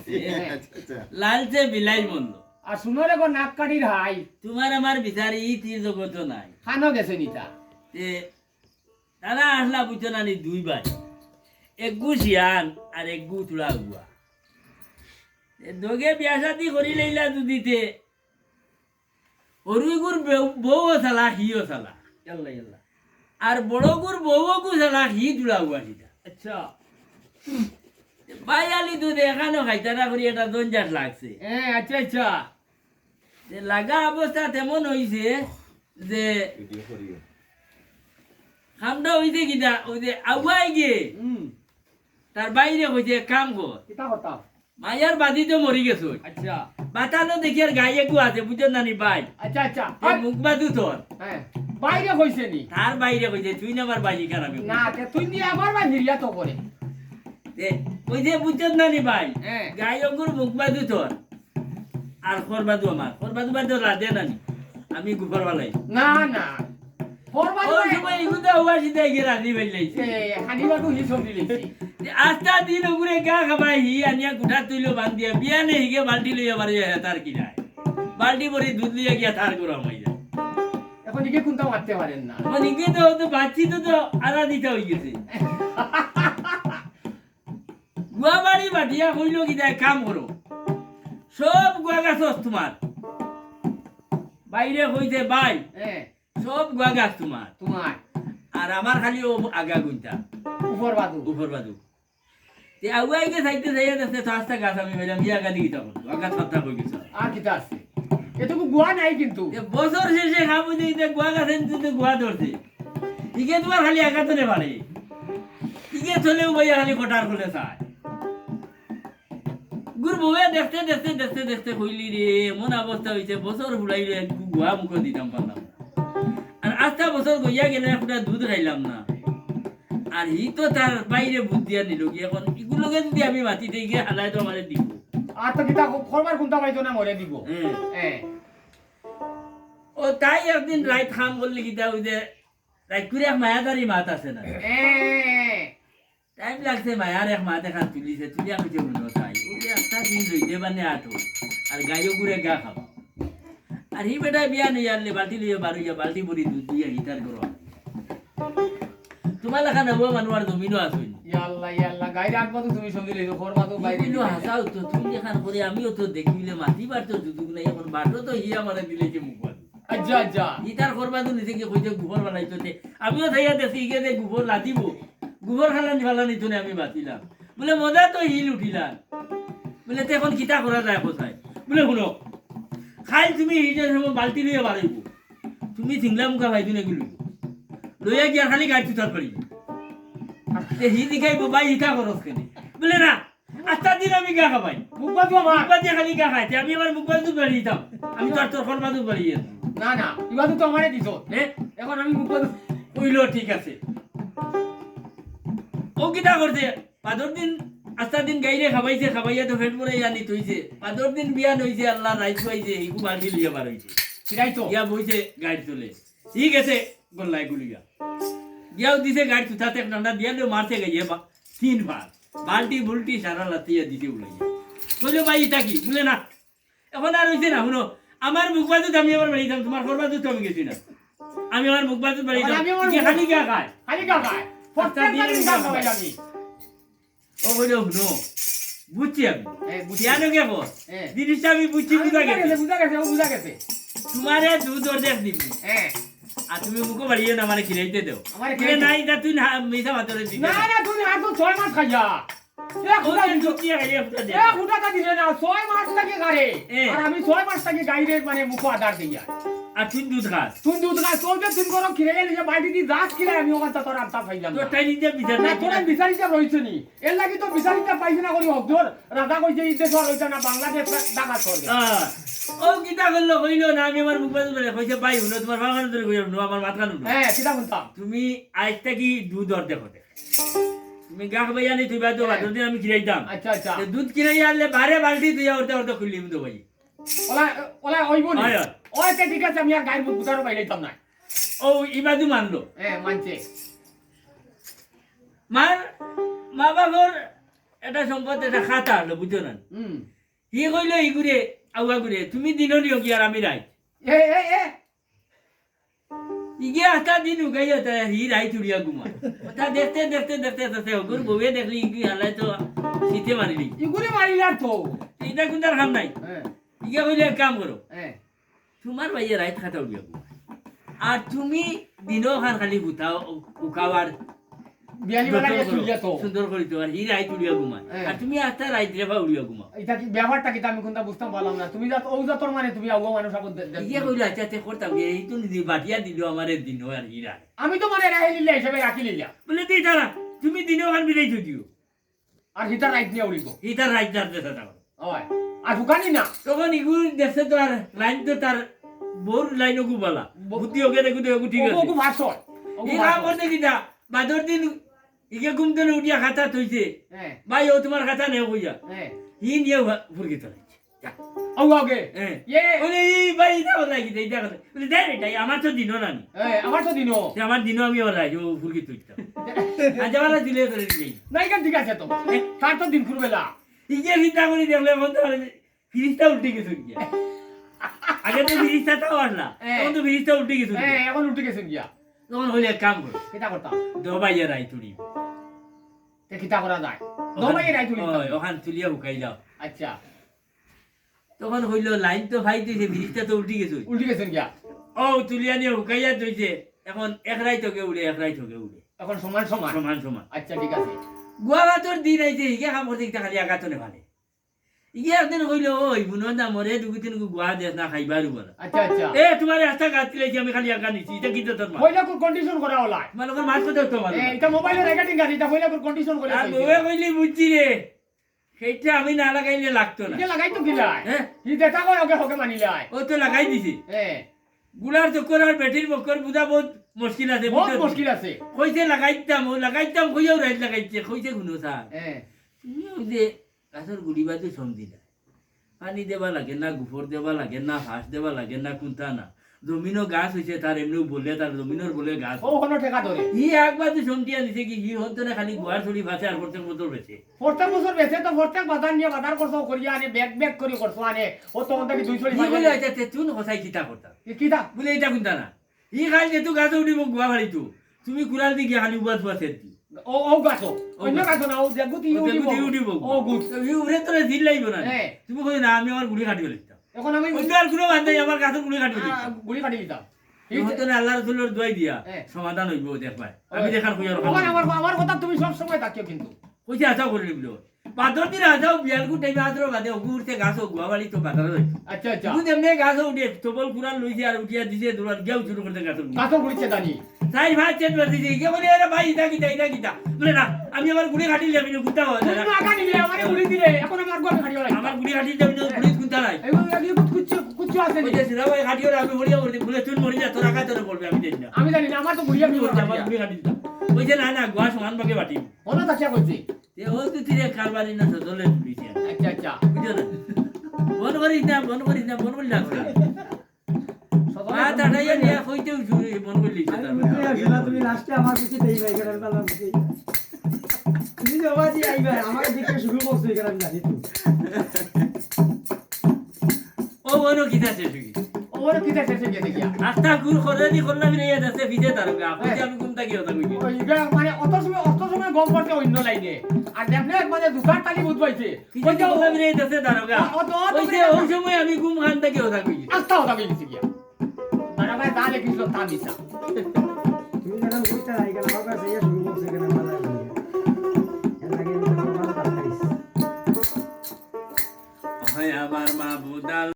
আছে লালচে বিলাই মন্দ আর শুনো রে গো নাক কাটির হাই তোমার আমার বিচারি ই তীর জগত নাই খানো গেছে নিতা যে তারা আসলা বুঝছো না নি দুই ভাই এক গু শিয়ান আর এক গু চূড়া গুয়া দগে বিয়া শাদি করি লইলা দুদিতে অরুই গুর বউ চালা হিও চালা ইয়াল্লা ইয়াল্লা আর বড় গুর বউ গু চালা হি চূড়া গুয়া সিটা আচ্ছা ভাই আলি দুধ এখানেও খাইতারা করি একটা দঞ্জাট লাগছে আচ্ছা আচ্ছা যে লাগা অবস্থা তেমন হইছে যে খামটা হইছে কিনা ওই যে আগুয়াই গিয়ে তার বাইরে হইছে কাম কর কিতা কথা মায়ার বাদি তো মরি গেছো আচ্ছা বাতানো দেখি আর গায়ে গু আছে বুঝছেন নানি ভাই আচ্ছা আচ্ছা মুখ বাদু তোর হ্যাঁ বাইরে কইছে নি তার বাইরে কইছে তুই না আমার বাজি খারাপি না তুই নিয়ে আবার বা হিরিয়া তো করে ওই যে বুঝছেন নানি ভাই হ্যাঁ গায়ে অঙ্গুর মুখ বাদু তোর আর খরবাদু আমার খরবাদু বাদু রাধে নানি আমি গুফর বালাই না না ফরবাদ ওই সময় ইগুদা হুয়া সিধা গিয়ে রাধি বেলাইছে হানিবাদু হিসব দিলেছি আস্তা দিন ওগুরে গা খাবাই হি আনিয়া গুঠা তুইলো বান্ধিয়া বিয়া নে হিগে বালতি লইয়া বাড়ি যায় তার কিনায় বালতি ভরি দুধ লইয়া গিয়া তার গরম হয়ে যায় এখন দিকে কোনটা মারতে পারেন না মানে ইগে তো বাচ্চি তো আড়া দিতে হয়ে গেছে গুয়া বাড়ি বাটিয়া কইলো কি যায় কাম করো সব গুয়া গাছ তোমার বাইরে কইছে ভাই সব গুয়া গাছ তোমার তোমার আর আমার খালি ও আগা গুনটা উপর বাদু তে আগুয়াই গে সাইতে যাইয়া দেখতে থাস্তা গাছ আমি বললাম ইয়া গাদি গিতা করতো আগা ছাত্তা কই গেছে আর কিতা আছে এটুকু গুয়া নাই কিন্তু বছর শেষে খাবো যে ইতে গুয়া গাছ এনতে গুয়া ধরছে ইগে তোমার খালি আগা তো নে পারে ইগে চলেও ভাইয়া খালি কটার খুলে চায় গুর বউয়ে দেখতে দেখতে দেখতে দেখতে কইলি রে এমন অবস্থা হয়েছে বছর ফুলাইলে একটু গুয়া মুখ দিতাম পারলাম আর আস্তা বছর গইয়া গেলে একটা দুধ খাইলাম না আর ই তো তার বাইরে বুদ্ধিয়া নিল কি এখন এগুলোকে যদি আমি মাটিতে গিয়ে হালাই তো আমাদের দিব আর তো কিতা ফরবার কোনটা পাইতো না মরে দিব ও তাই একদিন রাইত খাম করলে কিতা ওই যে রাইত করে এক মায়াদারি মাত আছে না টাইম লাগছে মায়ার এক মাতে খান তুলিছে তুলিয়া কইছে মনে তাই ওকে একটা দিন রইতে বানে আটো আর গাইও ঘুরে গা খাবা আর হি বেটা বিয়া নিয়ে আনলে বালতি লইয়া বারুইয়া বালতি ভরি দুধ দিয়া হিটার করো তোমার লেখা নেবো মানুষ জমিনও আসুন ইয়াল্লা ইয়াল্লা গাইরে আকবা তো তুমি সঙ্গে লইছো ফরবা তো বাইরে কিন্তু হাসাও তো তুমি দেখান করে আমিও তো দেখিলে মাতিবার তো দুদুক নাই এখন বাটো তো হি আমারে দিলে যে মুখ বাদ আচ্ছা আচ্ছা হিটার করবা তো নিজে কি কইতে গোবর বানাইতো তে আমিও থাইয়া দেখি গে দে গোবর লাদিব গোবর খালানি ফালানি তো আমি বাতিলাম বলে মজা তো হিল উঠিলাম বলে তো এখন কিতা করা যায় কোথায় বলে শুনো খাই তুমি হিটার সময় বালতি লইয়া বাড়াইব তুমি সিংলা মুখা ভাইতো এগুলো লইয়া গিয়া খালি গাড়ি চুতার পারি হি দিখাইব ভাই ইটা খরচ কেন বলে না আচ্ছা দিন আমি গা খাবাই মুখবাদু আমার মুখবাদে খালি গা খাইতে আমি আমার মুখবাদু বাড়িয়ে দিতাম আমি তো আর তোর খরবাদু বাড়িয়ে না না ইবাদু তো আমারে দিছো এখন আমি মুখবাদু কইলো ঠিক আছে ও কিটা করছে পাদর দিন আস্তা দিন গাইরে খাবাইছে খাবাইয়া তো ফেট পরে আনি থইছে পাদর দিন বিয়ান হইছে আল্লাহ রাইত হইছে ইকু বাঁধি লিয়া বার হইছে কিরাই তো ইয়া বইছে গাড়ি চলে ঠিক আছে গল্লাই গুলিয়া গিয়াও দিছে গাড়ি তুতাতে এক ডান্ডা দিয়া দিও মারতে গিয়ে তিনবার বালতি বুলটি সারা লাতিয়া দিতে উলাইয়া বলে ভাই এটা কি বলে না এখন আর হইছে না শুনো আমার মুখবাদু আমি আবার বাড়ি যাম তোমার করবাদু তো আমি গেছি না আমি আমার মুখবাদু বাড়ি যাম খালি গা খায় ফটকা দিন গা খাবাই আমি ও বলে শুনো বুঝছি আমি কেন কে বল জিনিসটা আমি বুঝছি বুঝা গেছে তোমারে দুধ অর্ধেক দিবি আর তুমি মুখো বাড়িয়ে না মানে খিরাইতে দেও নাই তা তুই মিঠা ভাতরে দিবি না না তুই আর তো 6 মাস খাইয়া আমি 6 মাস থেকে গাইরে মানে মুখো আদার দিয়া আর তুই দুধ খাস চলবে তুই গরম খিরে গেলে বাড়ি দিয়ে রাত খিরে আমি ওখান তোর আড্ডা খাইলাম তোর টাই নিজে বিচার না তোর বিচারিটা রইছ নি এর লাগি তো বিচারিটা পাইছ না করি হকজোর রাজা কইছে ইতে সর হইতা না বাংলাদেশ ঢাকা সর ও কিটা করলো কইলো না আমি আমার মুখবাদ বলে কইছে ভাই হুনো তোমার বাগান ধরে কইলো নো আমার মাথা নুনো কিটা বলতাম তুমি আজটা কি দুধ অর্ধেক হতে তুমি গা খাবাই আনি তুই বাদ দিন আমি খিরাইতাম আচ্ছা আচ্ছা দুধ কিনাই আনলে বারে বালতি তুই অর্ধেক খুললি তো ভাই ওলা ওইব না ওইতে ঠিক আছে আমি আর গায়ের মুখ বুঝারও পাইলাম না ও ইবাদু মানলো মানছে মার মা বাবার এটা সম্পদ এটা খাতা হলো বুঝছো না হুম হি কইলো ই ঘুরে আউয়া ঘুরে তুমি দিনও নিও কি আর আমি রাই এ এ এ ইগে আটা দিন উগাইয়া তা হি রাই চুড়িয়া ঘুমা তা দেখতে দেখতে দেখতে দেখতে ওগুর বউয়ে দেখলি ইগি হালাই তো শীতে মারিলি ইগুলি মারিলার তো এটা কোনটার কাম নাই হ্যাঁ ইগে কইলে এক কাম করো হ্যাঁ তোমার ভাইয়া রাইত খাতা উড়িয়া ঘুমা আর তুমি দিনও খান খালি উঠাও উকাওয়ার বিয়ালি বালা চুলিয়া তো সুন্দর করি তো আর হি রাইত উড়িয়া ঘুমা হ্যাঁ। আর তুমি আটা রাইত রেবা উড়িয়া ঘুমা এটা কি ব্যাপারটা কি আমি কোনটা বুঝতাম পারলাম না তুমি যা ও যতর মানে তুমি আগুয়া মানুষ আপন ইগে কইলে আচ্ছা তে করতাম এই তো বাটিয়া দিল আমার দিন আর হি রাই আমি তো মানে রাহি লিলা হিসেবে রাখি লিলা বলে দিই তারা তুমি দিনও খান বিদায় দিও আর হিতার রাইট নিয়ে উড়িব ইটার রাইত যাতে তারা ওই আর হুকানি না তখন ইগুর দেখছে তো আর লাইন তো তার বোর লাইন ওগু বলা বুদ্ধি ওকে দেখু দেখু ঠিক আছে ওগু ভাষ হয় ই কাম করতে কিটা বাদর দিন ইকে ঘুমতে উঠিয়া খাতা থইছে হ্যাঁ ভাই ও তোমার খাতা নেও কইয়া হ্যাঁ হি নিয়ে ফুরকি তোলাইছে আগুয়া ওকে হ্যাঁ ইয়ে বলে ই ভাই এটা কথা কি এটা কথা বলে দেখ এটাই আমার তো দিনও না আমার তো দিনো আমার দিনও আমি ওর রাই ও ফুরকি তুইতাম আজ আমার দিলে করে দিই নাই কেন ঠিক আছে তো তার তো দিন খুলবেলা ইকে চিন্তা করি দেখলে বলতে পারে ফিরিজটা উল্টে গেছে গিয়া আগে তো ফিরিজটা তাও আসলা তখন তো ফিরিজটা উল্টে গেছে হ্যাঁ এখন উঠে গেছেন গিয়া তখন হইলে এক কাম করো কিতা করতাম দবাইয়া রাই তুলি তে কিতা করা যায় দমাই রাই তুলি ওখান তুলিয়া হুকাই যাও আচ্ছা তখন হইলো লাইন তো ভাই তুইছে ফিরিজটা তো উল্টে গেছে উল্টে গেছেন গিয়া ও তুলিয়া নিয়ে হুকাইয়া তুইছে এখন এক রাই তোকে উড়ে এক রাই তোকে উড়ে এখন সমান সমান সমান সমান আচ্ছা ঠিক আছে গুয়াবা তোর দিন আইছে ইকে কাম করতে একটা খালি আঘাতনে ভালে ইকে একদিন কইলো ওই বুনো না মরে দুগু তিন গুয়া দেশ না খাইবার বলা আচ্ছা আচ্ছা এ তোমার রাস্তা গাছ দিলাইছি আমি খালি আগা নিছি এটা কি তো তোর মা হইলা কোন কন্ডিশন করা হলা তোমার মাছ কথা তোমার এটা মোবাইলে রেকর্ডিং গাড়ি এটা হইলা কোন কন্ডিশন করে আর বউয়ে কইলি বুঝছি রে সেইটা আমি না লাগাইলে লাগতো না এটা লাগাই তো গিলাই হ্যাঁ ই দেখা কই ওকে হকে মানিলাই ও তো লাগাই দিছি হ্যাঁ গুলার চক্কর আর বেটির বক্কর বুঝা বহুত মুশকিল আছে বহুত মুশকিল আছে কইছে লাগাইতাম কইয়াও রাইত লাগাইছে কইছে গুনো স্যার হ্যাঁ তুমি ওই যে গাছের গুড়ি বাজু সমঝি না পানি দেবা লাগে না গুফর দেবা লাগে না ঘাস দেবা লাগে না কুন্তা না জমিনও গাছ হয়েছে তার এমনিও বলে তার জমিনের বলে গাছ ও কোনো ঠেকা ধরে ই একবার তো সমটিয়া দিছে কি ই হতো না খালি গোয়ার ছড়ি ভাসে আর প্রত্যেক বছর বেছে প্রত্যেক বছর বেচে তো প্রত্যেক বাজার নিয়ে বাজার করছো করিয়া আনে ব্যাগ ব্যাগ করে করছো আনে ও তো ওখান থেকে 200 ই বলে আচ্ছা তেতুন হসাই কিতা করতা কিতা বলে এটা কুন্তা না ই খালি যেহেতু গাছে উঠিব গোয়া বাড়িতো তুমি কুড়াল দি গিয়ে খালি উবাদ ফুয়া সেরতি ও ও গাছো অন্য গাছো না ও গুতি উঠিব ও গুত ই উড়ে তোরে জিল লাগবে না হ্যাঁ। তুমি কই না আমি আমার গুড়ি কাটিয়ে লিখতাম এখন আমি অন্য আর কোনো বাদ নাই আমার গাছের গুড়ি কাটিয়ে লিখতাম গুলি কাটি দিতাম হয়তো না আল্লাহ রসুলের দোয়াই দিয়া হ্যাঁ। সমাধান হইব দেখবাই আমি দেখার খুঁজার ওখানে আমার কথা তুমি সব সময় থাকিও কিন্তু কইছে আশাও করে নিবলো বাদর দিন আশাও বিয়ালকু টাইমে আদর বাদে অগুরতে গাছ গুয়া বাড়ি তো বাজারে যাইতো আচ্ছা আচ্ছা তুই এমনি গাছ উঠে তবল কুড়াল লইছে আর উঠিয়া দিছে দৌড়ান গিয়াও শুরু করতে গাছ গাছো গুলিছে জানি তাই ভাই চেন বাদ দিছে কে বলে আরে ভাই এটা কিটা বলে না আমি আমার গুড়ি কাটি যাবি না গুতা হয় তুমি আগা নিলে আমারে গুলি দিলে এখন আমার গোল কাটিও লাগে আমার গুড়ি কাটি যাবি না গুড়ি গুতা নাই এই আগে কুচ্চু কুচ্চু আছে নি কইছে সিরা ভাই কাটিও আমি হলিয়া করতে বলে তুই মরি যা তোর আগা তোরে বলবে আমি জানি না আমি জানি না আমার তো গুলিয়া কি করতে আমার গুড়ি কাটি দিতাম কইছে না না গোয়া সমান ভাগে বাটি ওনা তাকিয়া কইছি তে ও তুই তিরে কারবারি না সদলে পুলিশে আচ্ছা আচ্ছা বুঝছো না বন করিস না বন করলি লাগছে আ তাড়াইয়া নিয়া কইতেও শুনি বন করলি তুমি লাস্টে আমার কিছু দেই ভাই কারণ তাহলে তুমি বাবা দি আইবা আমাকে দেখে শুরু করছো এই কারণ জানি তো ও বনো কিতা শেষ কি ওরে কিটা শেষে গিয়ে দেখিয়া রাস্তা গুর করে দি করলাম রে যাচ্ছে ভিজে তারকা কইতে আমি ঘুমটা কি হতা কইছি ওইটা মানে অত সময় গম করতে অন্য লাইনে আর দেখলে মানে দুকার তালি বুঝ পাইছে কইতে করলাম রে যাচ্ছে তারকা অত কইতে ওই সময় আমি ঘুম খানটা কি হতা কইছি আস্তা হতা গেছি গিয়া মানে ভাই দালে কিছু তা দিছা তুমি যখন বুঝতে আই কারণ আমার কাছে শুরু করছো কেন ভালো লাগে এর আগে আমি ভালো পারিস হয় আমার মা বুদাল